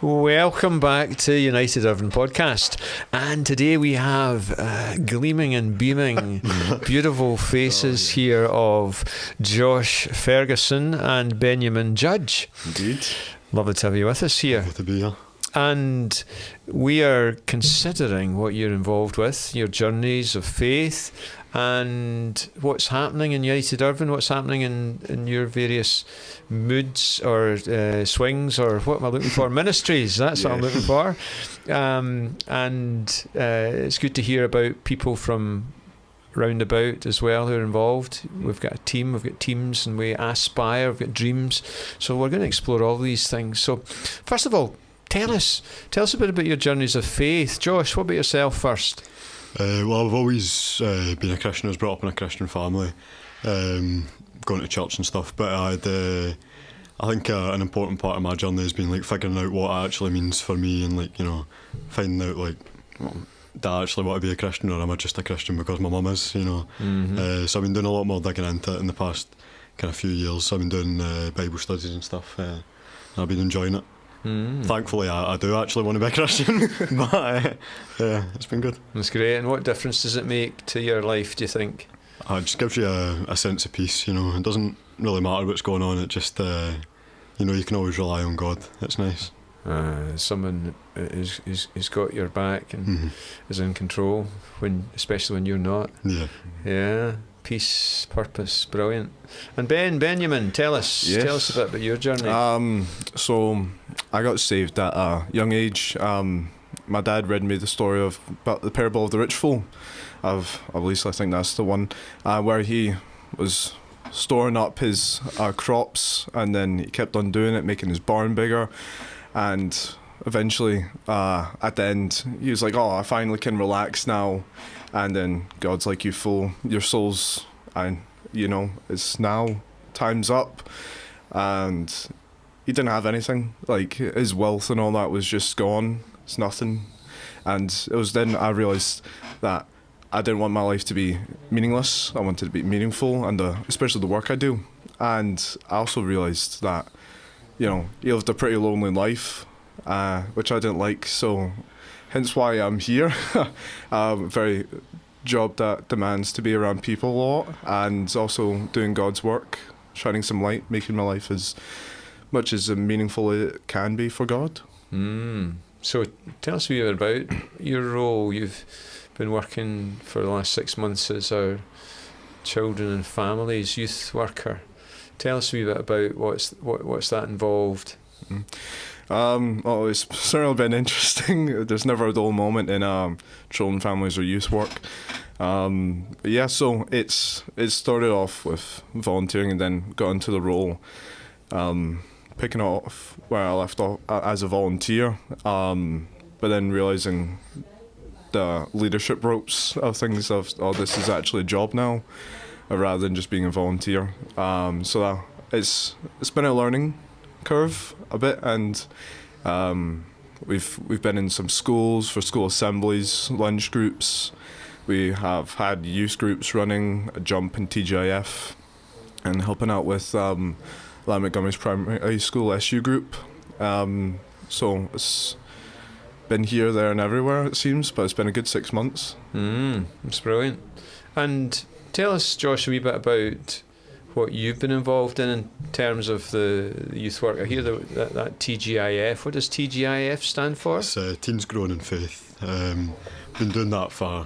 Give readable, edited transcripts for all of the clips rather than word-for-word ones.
Welcome back to United Irvine podcast, and today we have gleaming and beaming beautiful faces here of Josh Ferguson and Benyamin Josh. Indeed. Lovely to have you with us here. Lovely to be here. And we are considering what you're involved with, your journeys of faith, and what's happening in United Irvine, what's happening in your various moods or swings, or what am I looking for? Ministries, that's what I'm looking for. And it's good to hear about people from roundabout as well who are involved. We've got a team, we've got teams, and we aspire, we've got dreams. So we're going to explore all these things. So first of all, tell us a bit about your journeys of faith. Josh, what about yourself first? Well, I've always been a Christian. I was brought up in a Christian family, going to church and stuff. But I think an important part of my journey has been like figuring out what it actually means for me, and like, you know, finding out like, well, do I actually want to be a Christian, or am I just a Christian because my mum is? You know, so I've been doing a lot more digging into it in the past kind of few years. So I've been doing Bible studies and stuff, and I've been enjoying it. Thankfully, I do actually want to be a Christian, but yeah, it's been good. That's great. And what difference does it make to your life, do you think? It just gives you a sense of peace, you know. It doesn't really matter what's going on. It just, you know, you can always rely on God. It's nice. Someone who's got your back and is in control, especially when you're not. Yeah. Peace, purpose, brilliant. And Benjamin, tell us a bit about your journey. So I got saved at a young age. My dad read me the story about the parable of the rich fool. At least I think that's the one, where he was storing up his crops, and then he kept on doing it, making his barn bigger, and eventually at the end he was like, oh, I finally can relax now. And then God's like, you fool, your soul's, and you know, it's now, time's up. And he didn't have anything, like his wealth and all that was just gone. It's nothing. And it was then I realised that I didn't want my life to be meaningless. I wanted to be meaningful, and especially the work I do. And I also realised that, you know, he lived a pretty lonely life, which I didn't like, so hence why I'm here. Very job that demands to be around people a lot, and also doing God's work, shining some light, making my life as much as meaningful as it can be for God. So tell us a bit about your role. You've been working for the last 6 months as our children and families youth worker. Tell us a wee bit about what's that involved. Well, it's certainly been interesting. There's never a dull moment in children, families, or youth work. Yeah, so it started off with volunteering and then got into the role, picking off where I left off as a volunteer, but then realising the leadership ropes of things of, oh, this is actually a job now, rather than just being a volunteer. So it's been a learning curve a bit, and we've been in some schools for school assemblies, lunch groups. We have had youth groups running a jump in TGIF, and helping out with Lamb Montgomery's primary school SU group. So it's been here, there and everywhere, it seems, but it's been a good 6 months. It's brilliant. And tell us, Josh, a wee bit about what you've been involved in terms of the youth work. I hear that TGIF. What does TGIF stand for? It's Teens Growing in Faith. Been doing that for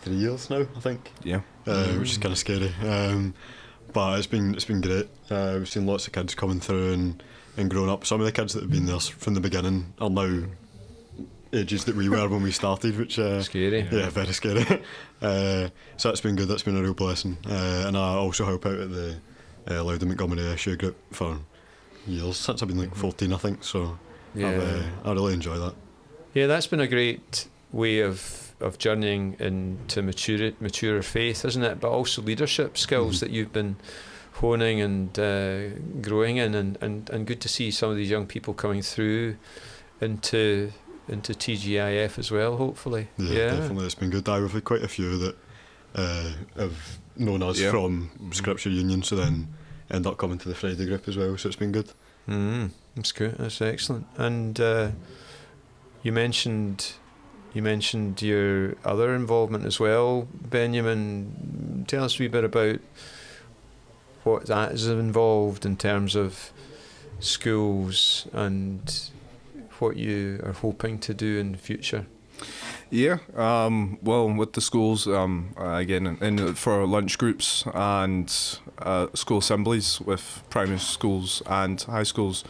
3 years now, I think. Yeah. Which is kind of scary. But it's been great. We've seen lots of kids coming through and growing up. Some of the kids that have been there from the beginning are now ages that we were when we started, which scary. Yeah, very scary. So that's been good. That's been a real blessing. And I also help out at the Loudoun Montgomery SU group for years, since I've been like 14, I think. So yeah. I really enjoy that. Yeah, that's been a great way of journeying into maturer faith, isn't it? But also leadership skills that you've been honing and growing in, and good to see some of these young people coming through into TGIF as well, hopefully. Yeah, definitely. It's been good. We've had quite a few that have known us from Scripture Union, so then end up coming to the Friday group as well, so it's been good. That's good. That's excellent. And you mentioned your other involvement as well, Benjamin. Tell us a wee bit about what that is involved in terms of schools and what you are hoping to do in the future. Yeah, well, with the schools, again, for lunch groups and school assemblies with primary schools and high schools,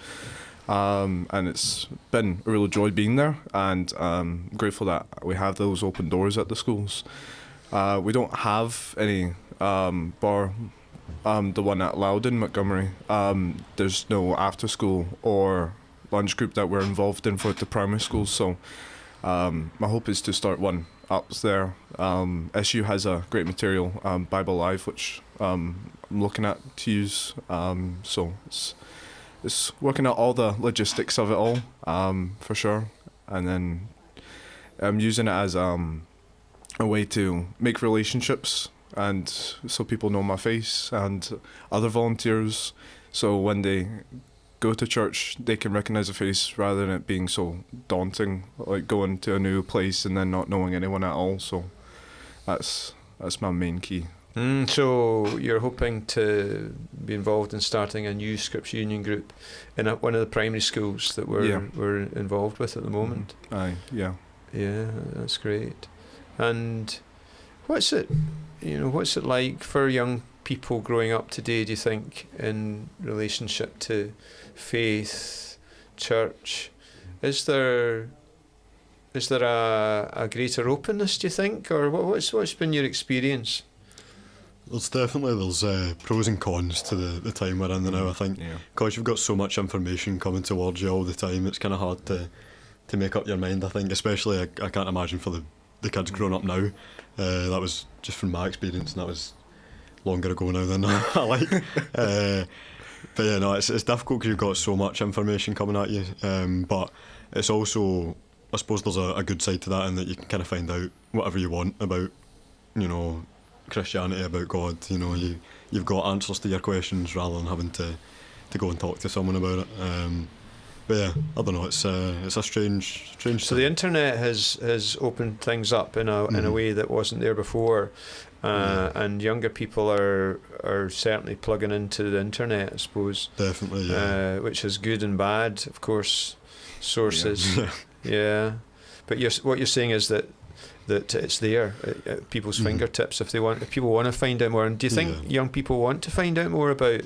and it's been a real joy being there, and grateful that we have those open doors at the schools. We don't have any bar, the one at Loudon, Montgomery. There's no after school or lunch group that we're involved in for the primary schools, so my hope is to start one up there. SU has a great material, Bible Live, which I'm looking at to use. So it's working out all the logistics of it all, for sure. And then I'm using it as a way to make relationships, and so people know my face and other volunteers. So when they go to church, they can recognize a face rather than it being so daunting, like going to a new place and then not knowing anyone at all. So that's my main key. So you're hoping to be involved in starting a new Scripture Union group in one of the primary schools that we're involved with at the moment. Aye, yeah. Yeah, that's great. And what's it like for young people growing up today, do you think, in relationship to faith, church? Is there a greater openness, do you think, or what's been your experience? There's pros and cons to the time we're in now. I think because you've got so much information coming towards you all the time, it's kind of hard to make up your mind. I think, especially I can't imagine for the kids growing up now. That was just from my experience, and that was longer ago now than I like. But yeah, no, it's difficult because you've got so much information coming at you. But it's also, I suppose there's a good side to that, in that you can kind of find out whatever you want about, Christianity, about God. You've got answers to your questions rather than having to go and talk to someone about it. But yeah, I don't know. It's a strange. So the internet has opened things up in a way that wasn't there before. And younger people are certainly plugging into the internet, I suppose. Definitely, yeah. Which is good and bad, of course. Sources, yeah. But what you're saying is that it's there at people's fingertips if people want to find out more. And do you think young people want to find out more about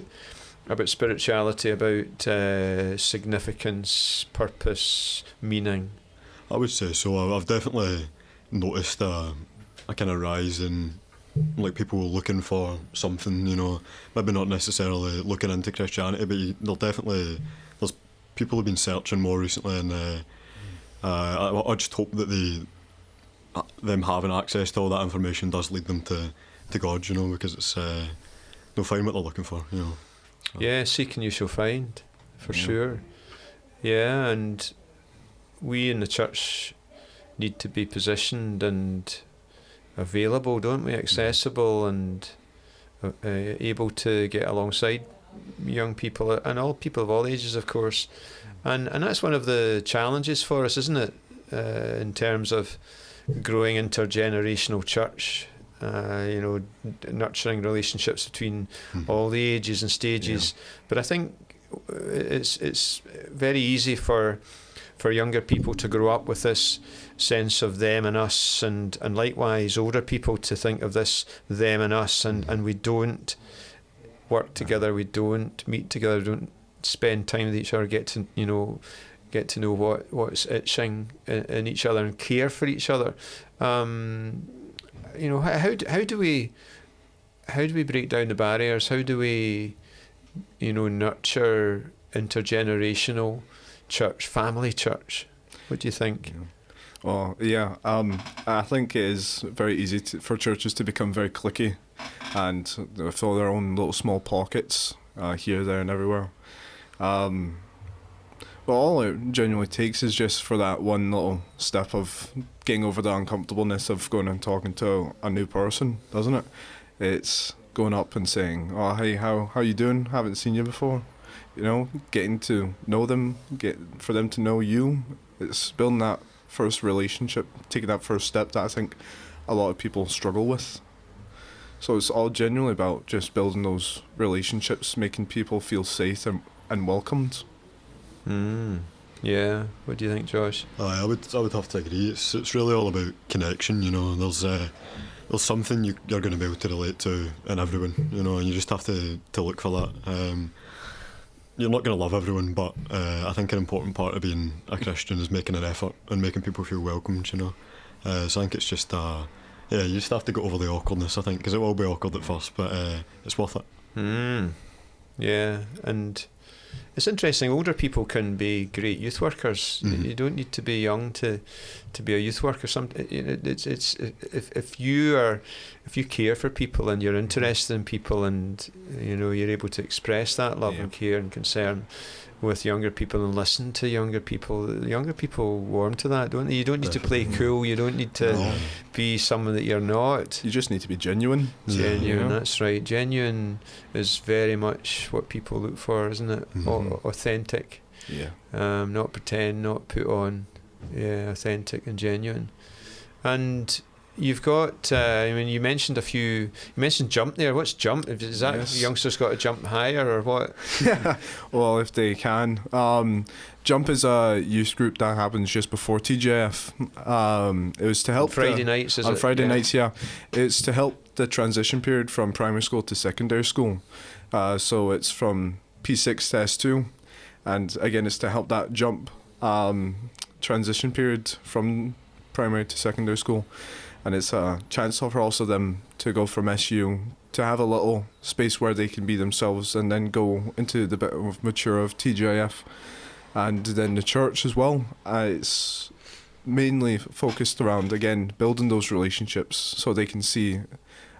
spirituality, about significance, purpose, meaning? I would say so. I've definitely noticed a kind of rise in people looking for something, maybe not necessarily looking into Christianity, but there's people who've been searching more recently, and I just hope that them having access to all that information does lead them to God, because it's they'll find what they're looking for, Yeah, seek and you shall find, for sure. Yeah, and we in the church need to be positioned and available, don't we? Accessible and able to get alongside young people and all people of all ages, of course. And that's one of the challenges for us, isn't it? In terms of growing intergenerational church, nurturing relationships between all the ages and stages. Yeah. But I think it's very easy for younger people to grow up with this sense of them and us, and likewise older people to think of this them and us, and we don't work together, we don't meet together, don't spend time with each other, get to know what's itching in each other and care for each other. How do we break down the barriers? How do we nurture intergenerational church, family church? What do you think? Well, yeah, I think it is very easy for churches to become very cliquey and fill their own little small pockets here, there and everywhere. Well, all it genuinely takes is just for that one little step of getting over the uncomfortableness of going and talking to a new person, doesn't it? It's going up and saying, "Oh, hey, how you doing? Haven't seen you before." getting to know them, for them to know you. It's building that first relationship, taking that first step that I think a lot of people struggle with. So it's all genuinely about just building those relationships, making people feel safe and welcomed. Yeah. What do you think, Josh? I would have to agree. It's really all about connection. There's something you're going to be able to relate to in everyone. And you just have to look for that. You're not going to love everyone, but I think an important part of being a Christian is making an effort and making people feel welcomed. So I think it's just you just have to get over the awkwardness, I think, because it will be awkward at first, but it's worth it. Yeah, and it's interesting. Older people can be great youth workers. You don't need to be young to be a youth worker. It's if you care for people and you're interested in people, and you're able to express that love and care and concern with younger people and listen to younger people. Younger people warm to that, don't they? You don't need to play cool. You don't need to be someone that you're not. You just need to be genuine. Genuine, that's right. Genuine is very much what people look for, isn't it? Authentic. Yeah. Not pretend, not put on. Yeah, authentic and genuine. And you've got, you mentioned jump there. What's jump? Is that youngsters got to jump higher or what? Well, if they can. Jump is a youth group that happens just before TJF. It was to help... Friday nights, on Friday nights, yeah. It's to help the transition period from primary school to secondary school. So it's from P6 to S2. And again, it's to help that jump transition period from primary to secondary school. And it's a chance for also them to go from SU to have a little space where they can be themselves and then go into the bit of mature of TGIF and then the church as well. It's mainly focused around, again, building those relationships so they can see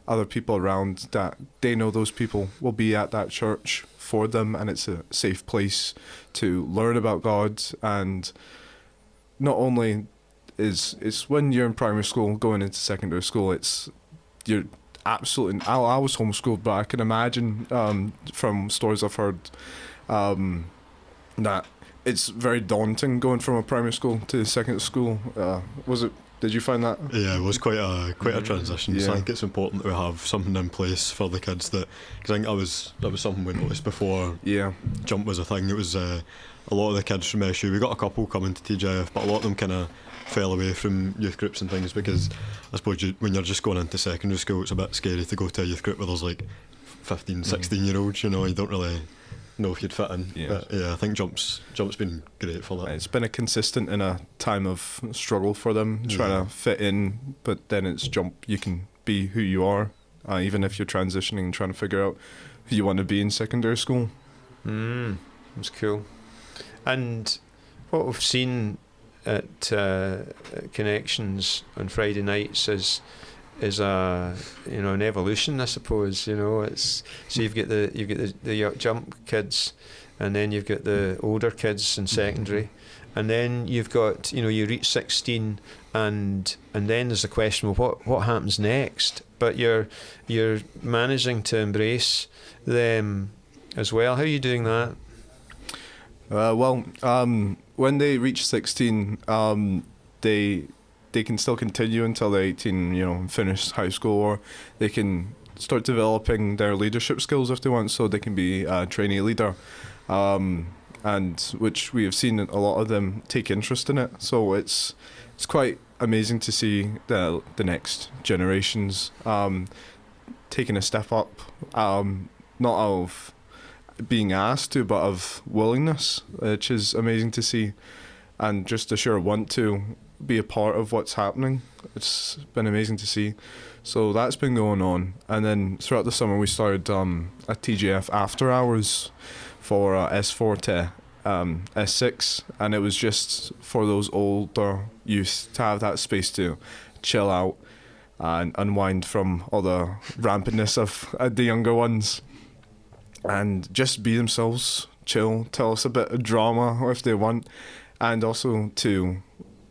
other people around that they know those people will be at that church for them, and it's a safe place to learn about God. And not only it's when you're in primary school going into secondary school, you're absolutely... I was homeschooled, but I can imagine from stories I've heard that it's very daunting going from a primary school to secondary school. Did you find that? Yeah, it was quite a transition. Yeah. So I think it's important that we have something in place for the kids because I think that was something we noticed before. Yeah, jump was a thing. It was a lot of the kids from SU. We got a couple coming to TGIF, but a lot of them kind of fell away from youth groups and things because I suppose when you're just going into secondary school, it's a bit scary to go to a youth group where there's like 15, 16-year-olds. You don't really know if you'd fit in. Yeah. But yeah, I think jump's been great for that. It's been a consistent in a time of struggle for them trying to fit in, but then it's jump. You can be who you are, even if you're transitioning and trying to figure out who you want to be in secondary school. That's cool. And what we've seen at Connections on Friday nights is an evolution, I suppose. It's so you've got the jump kids, and then you've got the older kids in secondary, and then you've got you reach 16, and then there's the question, well, what happens next? But you're managing to embrace them as well. How are you doing that? When they reach 16, they can still continue until they're 18, and finish high school, or they can start developing their leadership skills if they want, so they can be a trainee leader, and which we have seen a lot of them take interest in it. So it's quite amazing to see the next generations taking a step up, not of being asked to, but of willingness, which is amazing to see, and just a sure want to be a part of what's happening. It's been amazing to see. So that's been going on, and then throughout the summer we started a TGF after hours for S4 to S6, and it was just for those older youth to have that space to chill out and unwind from all the rampantness of the younger ones and just be themselves, chill, tell us a bit of drama if they want, and also to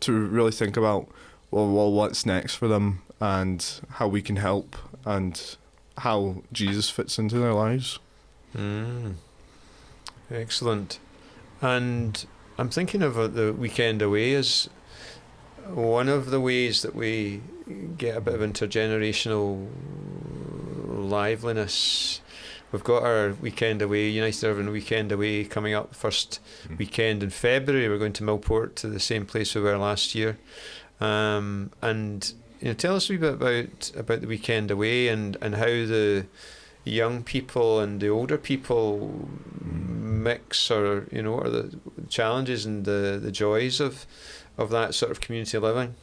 really think about well what's next for them and how we can help and how Jesus fits into their lives. Excellent. And I'm thinking of the weekend away as one of the ways that we get a bit of intergenerational liveliness. We've got our weekend away, United Irvine weekend away, coming up first weekend in February. We're going to Millport, to the same place we were last year. And tell us a wee bit about the weekend away and how the young people and the older people mix, or what are the challenges and the joys of that sort of community living.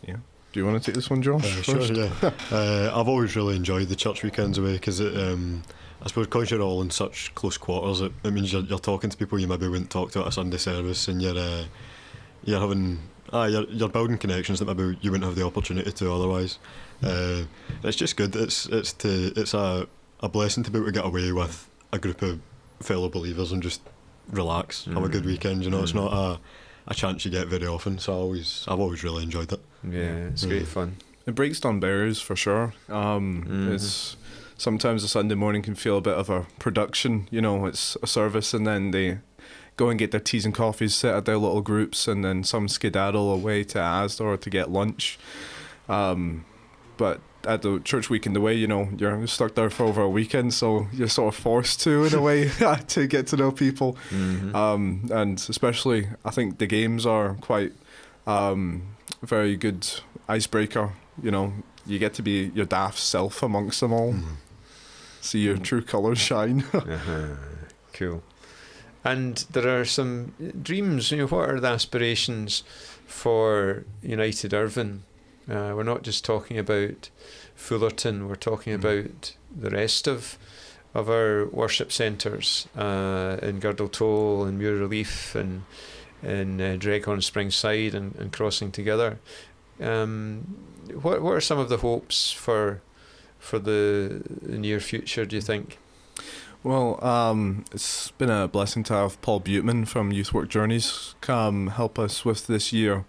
Yeah. Do you want to take this one, Josh? Sure, yeah. I've always really enjoyed the church weekends away because I suppose because you're all in such close quarters, it means you're talking to people you maybe wouldn't talk to at a Sunday service, and you're having you're building connections that maybe you wouldn't have the opportunity to otherwise. It's just good. It's a blessing to be able to get away with a group of fellow believers and just relax, have a good weekend. It's not a chance you get very often. So I've always really enjoyed it. Yeah, it's great fun. It breaks down barriers for sure. It's sometimes a Sunday morning can feel a bit of a production. It's a service, and then they go and get their teas and coffees, sit at their little groups, and then some skedaddle away to Asda or to get lunch. But at the church weekend away, you're stuck there for over a weekend, so you're sort of forced to, in a way, to get to know people. And especially, I think the games are quite very good icebreaker. You get to be your daft self amongst them all. See your true colours shine. Cool. And there are some dreams. What are the aspirations for United Irvine? We're not just talking about Fullerton. We're talking about the rest of our worship centres in Girdle Toll and Muir Relief and in Dreghorn Springside and Crossing Together. What are some of the hopes for the near future, do you think? Well, it's been a blessing to have Paul Buteman from Youth Work Journeys come help us with this year.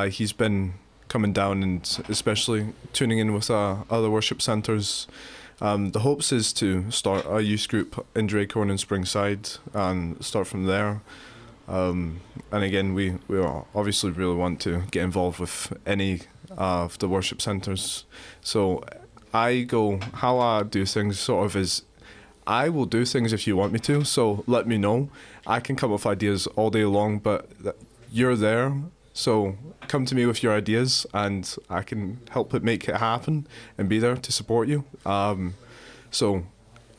He's been coming down and especially tuning in with other worship centres. The hopes is to start a youth group in Dreghorn and Springside and start from there. And again, we obviously really want to get involved with any of the worship centres. So how I do things sort of is, I will do things if you want me to, so let me know. I can come up with ideas all day long, but you're there, so come to me with your ideas and I can help make it happen and be there to support you. So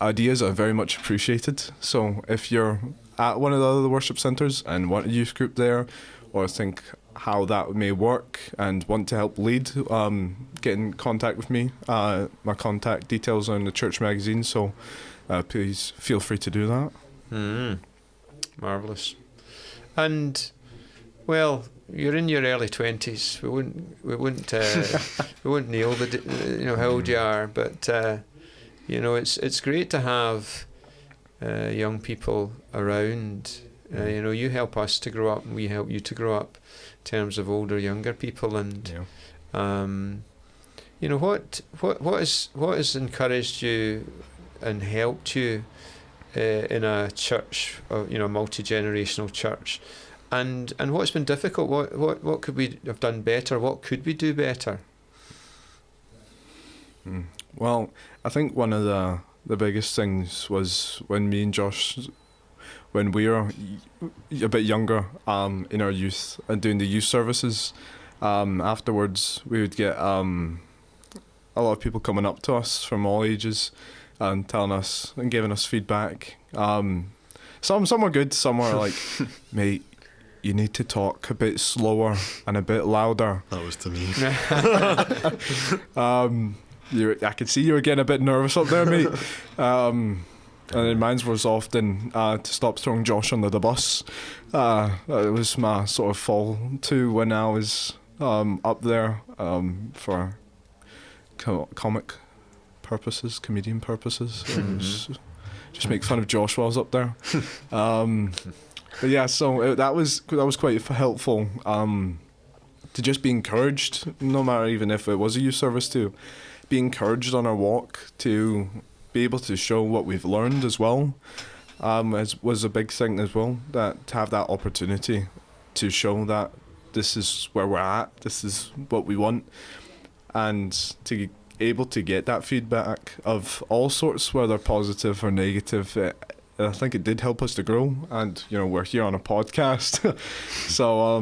ideas are very much appreciated. So if you're at one of the other worship centres and want a youth group there, or think how that may work and want to help lead, get in contact with me. My contact details are in the church magazine, so please feel free to do that. Marvellous. And well, you're in your early 20s. We wouldn't nail the how old you are, but it's great to have young people around. You help us to grow up, and we help you to grow up in terms of older, younger people. And what has encouraged you and helped you in a church, a multi-generational church, and what's been difficult? What could we have done better? What could we do better? Well, I think one of the biggest things was when me and Josh, when we were a bit younger, in our youth and doing the youth services, afterwards we would get a lot of people coming up to us from all ages and telling us and giving us feedback. Some were good, some were like, mate, you need to talk a bit slower and a bit louder. That was to me. I could see you were getting a bit nervous up there, mate. And then mine was often to stop throwing Josh under the bus. It was my sort of fall to when I was up there for comic purposes, comedian purposes. Just make fun of Josh while I was up there. But yeah, so that was quite helpful to just be encouraged, no matter even if it was a youth service, to be encouraged on our walk, to be able to show what we've learned as well. was a big thing as well. That to have that opportunity to show that this is where we're at, this is what we want, and to be able to get that feedback of all sorts, whether positive or negative. I think it did help us to grow, and we're here on a podcast, so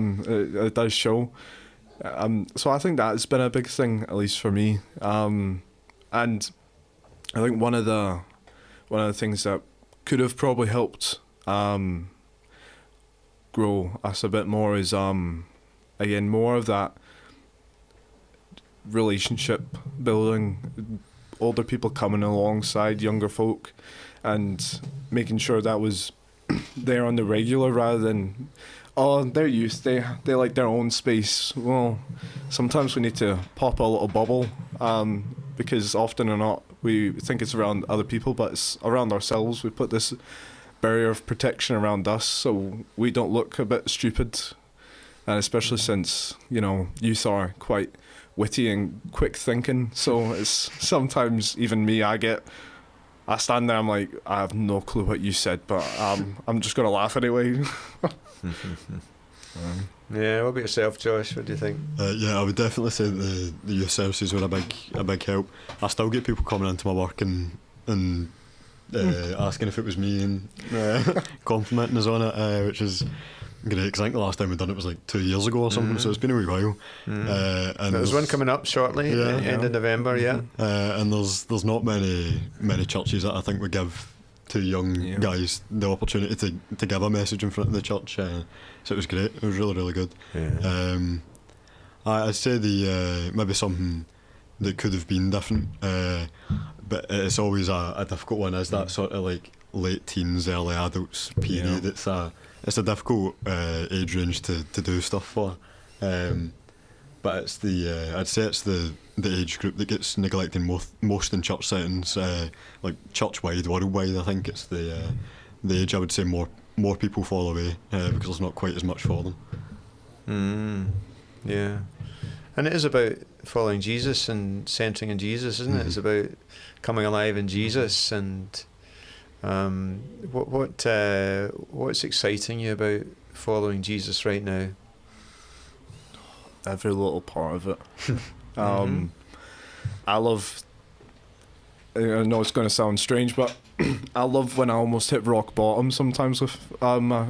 it does show. So I think that's been a big thing, at least for me. And I think one of the things that could have probably helped grow us a bit more is again more of that relationship building, older people coming alongside younger folk and making sure that was there on the regular, rather than they're youth, they like their own space. Well, sometimes we need to pop a little bubble, because often or not we think it's around other people, but it's around ourselves. We put this barrier of protection around us so we don't look a bit stupid, and especially since youth are quite witty and quick thinking, so it's sometimes even me, I stand there, I'm like, I have no clue what you said, but I'm just gonna laugh anyway. Yeah, what about yourself, Josh? What do you think? Yeah, I would definitely say the youth services were a big help. I still get people coming into my work and asking if it was me and complimenting us on it, which is great, because I think the last time we'd done it was like 2 years ago or something, so it's been a wee while. And there's one coming up shortly, end of November, and there's not many churches that I think would give two young guys the opportunity to give a message in front of the church, so it was great. It was really, really good. I'd say maybe something that could have been different, but it's always a difficult one, is that sort of like late teens, early adults period. It's a difficult age range to do stuff for, but it's I'd say it's the age group that gets neglected most in church settings, like church-wide, worldwide. I think it's the age I would say more people fall away, because there's not quite as much for them. Yeah, and it is about following Jesus and centering in Jesus, isn't it? It's about coming alive in Jesus. And what's exciting you about following Jesus right now? Every little part of it. I love, I know it's going to sound strange, but I love when I almost hit rock bottom sometimes with my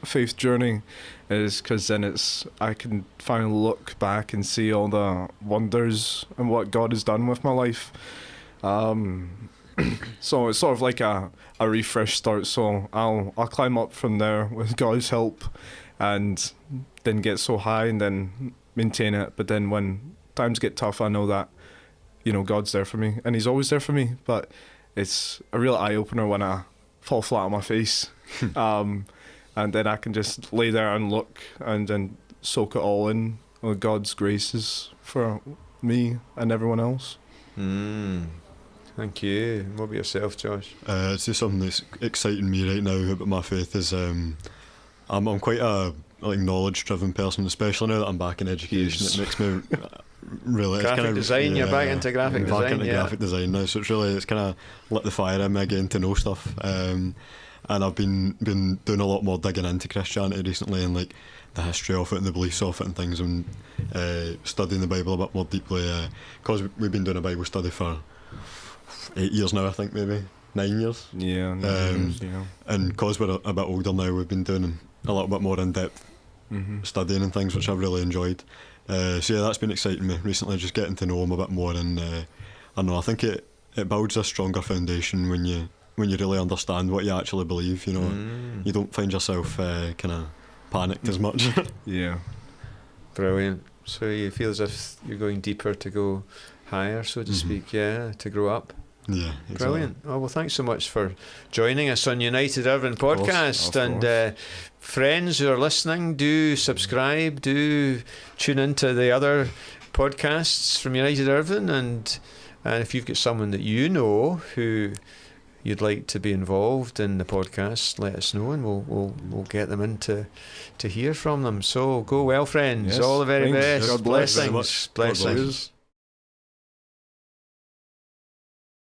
faith journey, is because then I can finally look back and see all the wonders and what God has done with my life. So it's sort of like a refresh start. So I'll climb up from there with God's help, and then get so high and then maintain it. But then when times get tough, I know that God's there for me, and He's always there for me. But it's a real eye opener when I fall flat on my face, and then I can just lay there and look and then soak it all in with God's graces for me and everyone else. Thank you. What about yourself, Josh? I'd say something that's exciting me right now about my faith is I'm quite a knowledge-driven person, especially now that I'm back in education. It makes me really graphic design. You're back into graphic design. Back into graphic design now, so it's kind of lit the fire in me again to know stuff. And I've been doing a lot more digging into Christianity recently, and like the history of it and the beliefs of it and things, and studying the Bible a bit more deeply. Because we've been doing a Bible study for 8 years now, I think, maybe 9 years. Yeah. 9 years, yeah. And because we're a bit older now, we've been doing a little bit more in-depth studying and things, which I've really enjoyed. So yeah, that's been exciting me recently, just getting to know him a bit more. And I don't know, I think it builds a stronger foundation when you really understand what you actually believe. You don't find yourself kind of panicked as much. Yeah. Brilliant. So you feel as if you're going deeper to go higher, so to speak, to grow up. Yeah, exactly. Brilliant. Oh, well, thanks so much for joining us on United Irvine podcast. Of course. Friends who are listening, do subscribe, do tune into the other podcasts from United Irvine, and if you've got someone that you know who you'd like to be involved in the podcast, let us know, and we'll get them in to hear from them. So go well, friends. Yes, all the very thanks. best. God bless. Blessings. God bless.